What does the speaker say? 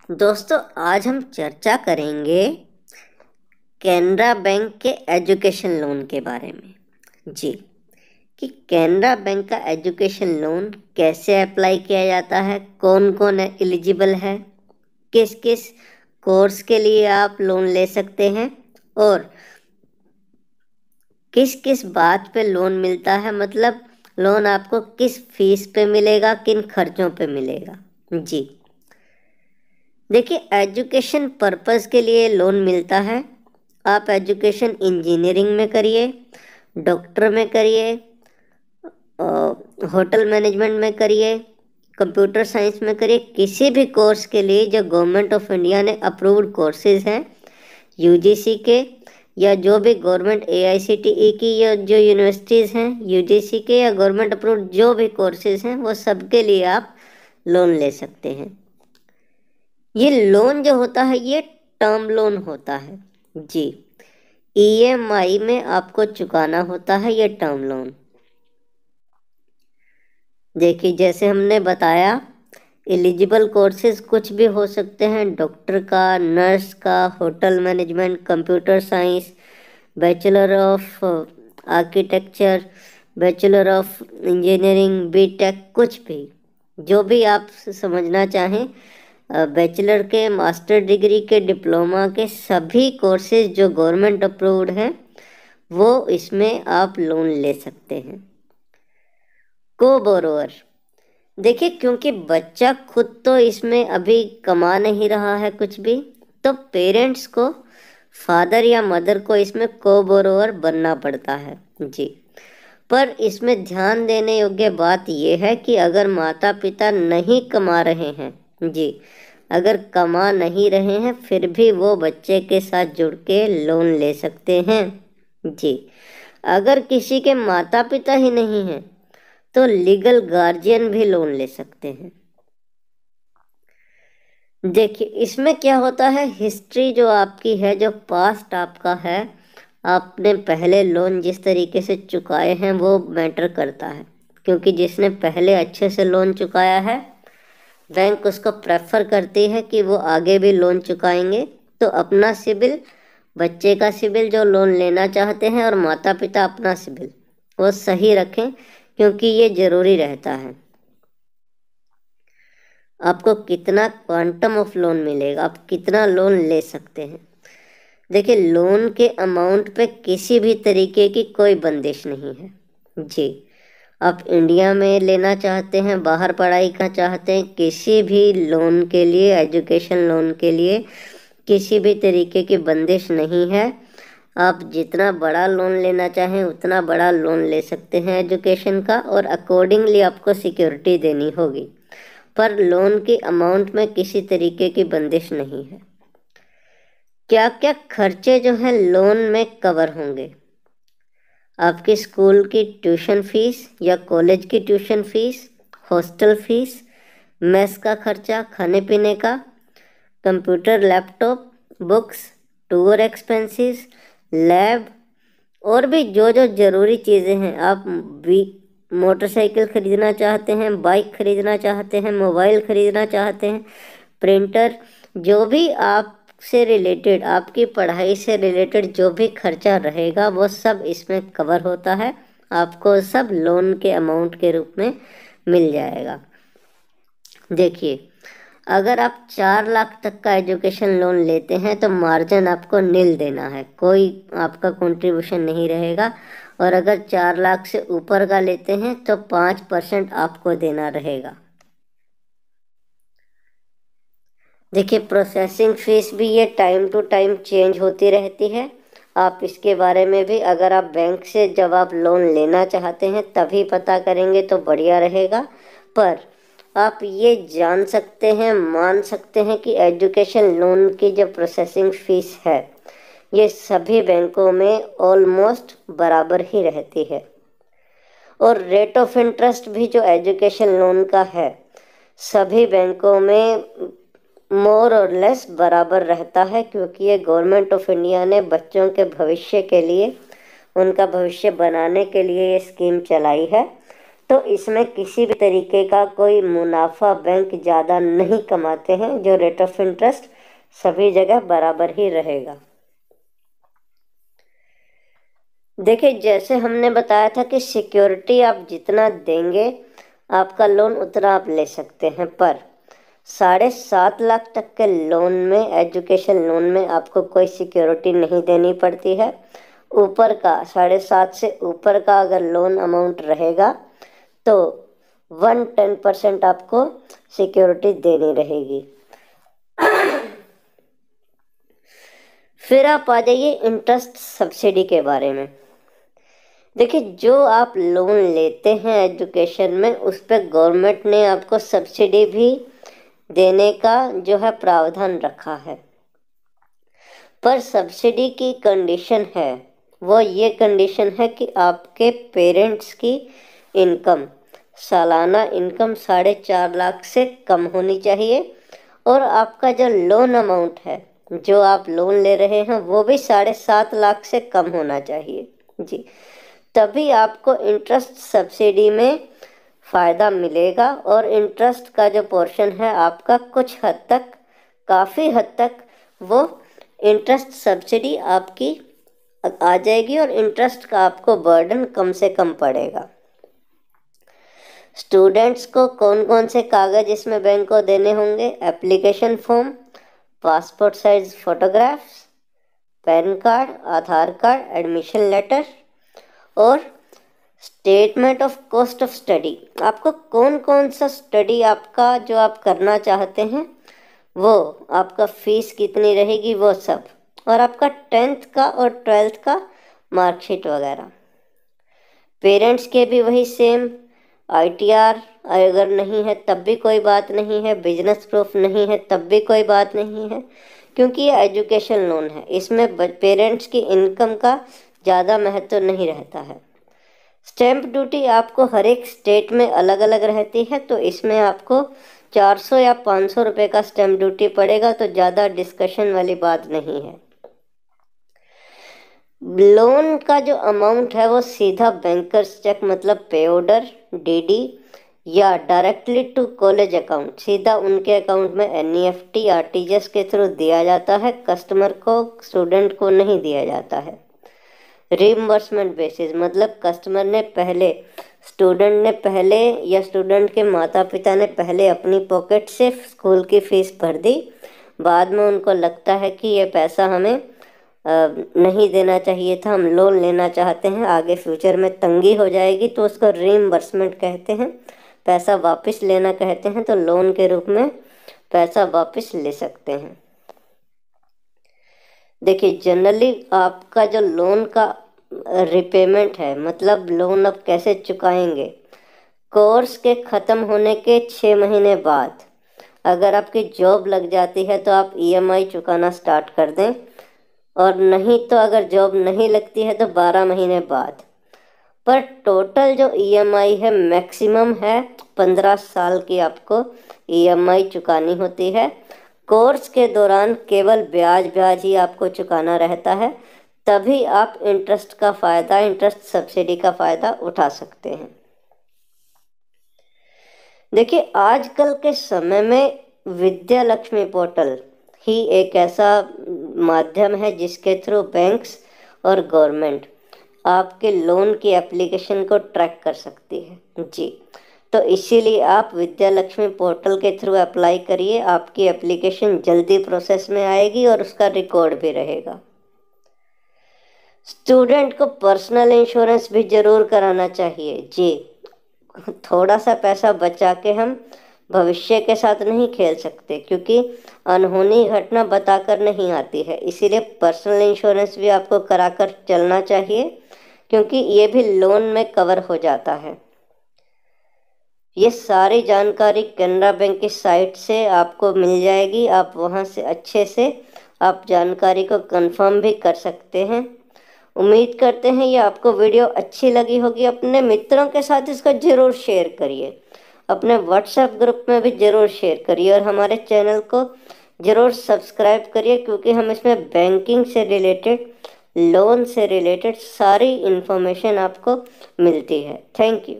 दोस्तों, आज हम चर्चा करेंगे कैनरा बैंक के एजुकेशन लोन के बारे में। जी, कि कैनरा बैंक का एजुकेशन लोन कैसे अप्लाई किया जाता है, कौन कौन एलिजिबल है, किस किस कोर्स के लिए आप लोन ले सकते हैं और किस किस बात पे लोन मिलता है, मतलब लोन आपको किस फीस पे मिलेगा, किन खर्चों पे मिलेगा। जी देखिए, एजुकेशन पर्पस के लिए लोन मिलता है। आप एजुकेशन इंजीनियरिंग में करिए, डॉक्टर में करिए, होटल मैनेजमेंट में करिए, कंप्यूटर साइंस में करिए, किसी भी कोर्स के लिए जो गवर्नमेंट ऑफ इंडिया ने अप्रूव्ड कोर्सेज हैं यूजीसी के, या जो भी गवर्नमेंट एआईसीटीई की या जो यूनिवर्सिटीज़ हैं यूजीसी के या गवर्नमेंट अप्रूव्ड जो भी कोर्सेज हैं, वो सब के लिए आप लोन ले सकते हैं। ये लोन जो होता है ये टर्म लोन होता है। जी, ईएमआई में आपको चुकाना होता है ये टर्म लोन। देखिए, जैसे हमने बताया, एलिजिबल कोर्सेज कुछ भी हो सकते हैं, डॉक्टर का, नर्स का, hotel management, computer science, bachelor of architecture, bachelor of engineering, BTech, कुछ भी जो भी आप समझना चाहें, बैचलर के, मास्टर डिग्री के, डिप्लोमा के, सभी कोर्सेज जो गवर्नमेंट अप्रूव्ड हैं वो इसमें आप लोन ले सकते हैं। को बोरोवर, देखिए, क्योंकि बच्चा खुद तो इसमें अभी कमा नहीं रहा है कुछ भी, तो पेरेंट्स को, फादर या मदर को इसमें को बोरोवर बनना पड़ता है। जी, पर इसमें ध्यान देने योग्य बात यह है कि अगर माता पिता नहीं कमा रहे हैं, जी, अगर कमा नहीं रहे हैं, फिर भी वो बच्चे के साथ जुड़ के लोन ले सकते हैं। जी, अगर किसी के माता पिता ही नहीं हैं तो लीगल गार्जियन भी लोन ले सकते हैं। देखिए, इसमें क्या होता है, हिस्ट्री जो आपकी है, जो पास्ट आपका है, आपने पहले लोन जिस तरीके से चुकाए हैं वो मैटर करता है, क्योंकि जिसने पहले अच्छे से लोन चुकाया है बैंक उसको प्रेफर करती है कि वो आगे भी लोन चुकाएंगे। तो अपना सिबिल, बच्चे का सिबिल जो लोन लेना चाहते हैं, और माता पिता अपना सिबिल वो सही रखें, क्योंकि ये ज़रूरी रहता है। आपको कितना क्वांटम ऑफ लोन मिलेगा, आप कितना लोन ले सकते हैं। देखिए, लोन के अमाउंट पे किसी भी तरीके की कोई बंदिश नहीं है। जी, आप इंडिया में लेना चाहते हैं, बाहर पढ़ाई का चाहते हैं, किसी भी लोन के लिए, एजुकेशन लोन के लिए किसी भी तरीके की बंदिश नहीं है। आप जितना बड़ा लोन लेना चाहें उतना बड़ा लोन ले सकते हैं एजुकेशन का, और अकॉर्डिंगली आपको सिक्योरिटी देनी होगी, पर लोन की अमाउंट में किसी तरीके की बंदिश नहीं है। क्या क्या खर्चे जो हैं लोन में कवर होंगे, आपकी स्कूल की ट्यूशन फीस या कॉलेज की tuition fees, hostel fees, mess का खर्चा, खाने पीने का, computer, laptop, books, tour expenses, lab, और भी जो जो ज़रूरी चीज़ें हैं। आप भी मोटरसाइकिल खरीदना चाहते हैं, बाइक खरीदना चाहते हैं, मोबाइल खरीदना चाहते हैं, प्रिंटर, जो भी आपसे रिलेटेड, आपकी पढ़ाई से रिलेटेड जो भी खर्चा रहेगा वो सब इसमें कवर होता है। आपको सब लोन के अमाउंट के रूप में मिल जाएगा। देखिए, अगर आप 4 लाख तक का एजुकेशन लोन लेते हैं तो मार्जिन आपको नील देना है, कोई आपका कंट्रीब्यूशन नहीं रहेगा। और अगर 4 लाख से ऊपर का लेते हैं तो 5% आपको देना रहेगा। देखिए, प्रोसेसिंग फीस भी ये टाइम टू टाइम चेंज होती रहती है। आप इसके बारे में भी, अगर आप बैंक से जब आप लोन लेना चाहते हैं तभी पता करेंगे तो बढ़िया रहेगा। पर आप ये जान सकते हैं, मान सकते हैं कि एजुकेशन लोन की जो प्रोसेसिंग फ़ीस है ये सभी बैंकों में ऑलमोस्ट बराबर ही रहती है। और रेट ऑफ इंटरेस्ट भी जो एजुकेशन लोन का है सभी बैंकों में मोर और लेस बराबर रहता है, क्योंकि ये गवर्नमेंट ऑफ इंडिया ने बच्चों के भविष्य के लिए, उनका भविष्य बनाने के लिए ये स्कीम चलाई है। तो इसमें किसी भी तरीके का कोई मुनाफा बैंक ज़्यादा नहीं कमाते हैं। जो रेट ऑफ इंटरेस्ट सभी जगह बराबर ही रहेगा। देखिए, जैसे हमने बताया था कि सिक्योरिटी आप जितना देंगे आपका लोन उतना आप ले सकते हैं, पर 7.5 लाख तक के लोन में, एजुकेशन लोन में, आपको कोई सिक्योरिटी नहीं देनी पड़ती है। ऊपर का 7.5 से ऊपर का अगर लोन अमाउंट रहेगा तो 110% आपको सिक्योरिटी देनी रहेगी। फिर आप आ जाइए इंटरेस्ट सब्सिडी के बारे में। देखिए, जो आप लोन लेते हैं एजुकेशन में, उस पर गवर्नमेंट ने आपको सब्सिडी भी देने का जो है प्रावधान रखा है, पर सब्सिडी की कंडीशन है, वो ये कंडीशन है कि आपके पेरेंट्स की इनकम, सालाना इनकम 4.5 लाख से कम होनी चाहिए, और आपका जो लोन अमाउंट है, जो आप लोन ले रहे हैं, वो भी 7.5 लाख से कम होना चाहिए जी। तभी आपको इंटरेस्ट सब्सिडी में फ़ायदा मिलेगा, और इंटरेस्ट का जो पोर्शन है आपका कुछ हद तक, काफ़ी हद तक वो इंटरेस्ट सब्सिडी आपकी आ जाएगी, और इंटरेस्ट का आपको बर्डन कम से कम पड़ेगा। स्टूडेंट्स को कौन कौन से कागज़ इसमें बैंक को देने होंगे? Application form, passport size photographs, pan card, Aadhaar card, admission letter और statement of cost of study. आपको कौन कौन सा स्टडी आपका जो आप करना चाहते हैं, वो आपका फीस कितनी रहेगी, वो सब, और आपका 10th का और 12th का मार्कशीट वगैरह। पेरेंट्स के भी वही सेम। ITR अगर नहीं है तब भी कोई बात नहीं है, बिजनेस प्रूफ नहीं है तब भी कोई बात नहीं है, क्योंकि ये एजुकेशन लोन है, इसमें पेरेंट्स की इनकम का ज़्यादा महत्व नहीं रहता है। स्टैंप ड्यूटी आपको हर एक स्टेट में अलग अलग रहती है, तो इसमें आपको 400 या 500 रुपये का स्टैंप ड्यूटी पड़ेगा, तो ज़्यादा डिस्कशन वाली बात नहीं है। लोन का जो अमाउंट है वो सीधा बैंकर्स चेक, मतलब पे ऑर्डर, DD या डायरेक्टली टू कॉलेज अकाउंट, सीधा उनके अकाउंट में NEFT, RTGS के थ्रू दिया जाता है। कस्टमर को, स्टूडेंट को नहीं दिया जाता है। रीइंबर्समेंट बेसिस, मतलब कस्टमर ने पहले, स्टूडेंट ने पहले, या स्टूडेंट के माता पिता ने पहले अपनी पॉकेट से स्कूल की फ़ीस भर दी, बाद में उनको लगता है कि ये पैसा हमें नहीं देना चाहिए था, हम लोन लेना चाहते हैं, आगे फ्यूचर में तंगी हो जाएगी, तो उसको रीइंबर्समेंट कहते हैं, पैसा वापस लेना कहते हैं। तो लोन के रूप में पैसा वापस ले सकते हैं। देखिए, जनरली आपका जो लोन का रिपेमेंट है, मतलब लोन अब कैसे चुकाएंगे, कोर्स के ख़त्म होने के 6 महीने बाद अगर आपकी जॉब लग जाती है तो आप EMI चुकाना स्टार्ट कर दें, और नहीं तो अगर जॉब नहीं लगती है तो 12 महीने बाद। पर टोटल जो EMI है मैक्सिमम है 15 साल की आपको EMI चुकानी होती है। कोर्स के दौरान केवल ब्याज ही आपको चुकाना रहता है, तभी आप इंटरेस्ट का फ़ायदा, इंटरेस्ट सब्सिडी का फ़ायदा उठा सकते हैं। देखिए, आजकल के समय में विद्या लक्ष्मी पोर्टल ही एक ऐसा माध्यम है जिसके थ्रू बैंक्स और गवर्नमेंट आपके लोन की एप्लीकेशन को ट्रैक कर सकती है जी। तो इसीलिए आप विद्या लक्ष्मी पोर्टल के थ्रू अप्लाई करिए, आपकी एप्लीकेशन जल्दी प्रोसेस में आएगी और उसका रिकॉर्ड भी रहेगा। स्टूडेंट को पर्सनल इंश्योरेंस भी जरूर कराना चाहिए जी। थोड़ा सा पैसा बचा के हम भविष्य के साथ नहीं खेल सकते, क्योंकि अनहोनी घटना बताकर नहीं आती है, इसीलिए पर्सनल इंश्योरेंस भी आपको कराकर चलना चाहिए, क्योंकि ये भी लोन में कवर हो जाता है। ये सारी जानकारी कैनरा बैंक की साइट से आपको मिल जाएगी, आप वहाँ से अच्छे से आप जानकारी को कंफर्म भी कर सकते हैं। उम्मीद करते हैं ये आपको वीडियो अच्छी लगी होगी। अपने मित्रों के साथ इसको ज़रूर शेयर करिए, अपने व्हाट्सएप ग्रुप में भी ज़रूर शेयर करिए, और हमारे चैनल को ज़रूर सब्सक्राइब करिए, क्योंकि हम इसमें बैंकिंग से रिलेटेड, लोन से रिलेटेड सारी इन्फॉर्मेशन आपको मिलती है। Thank you.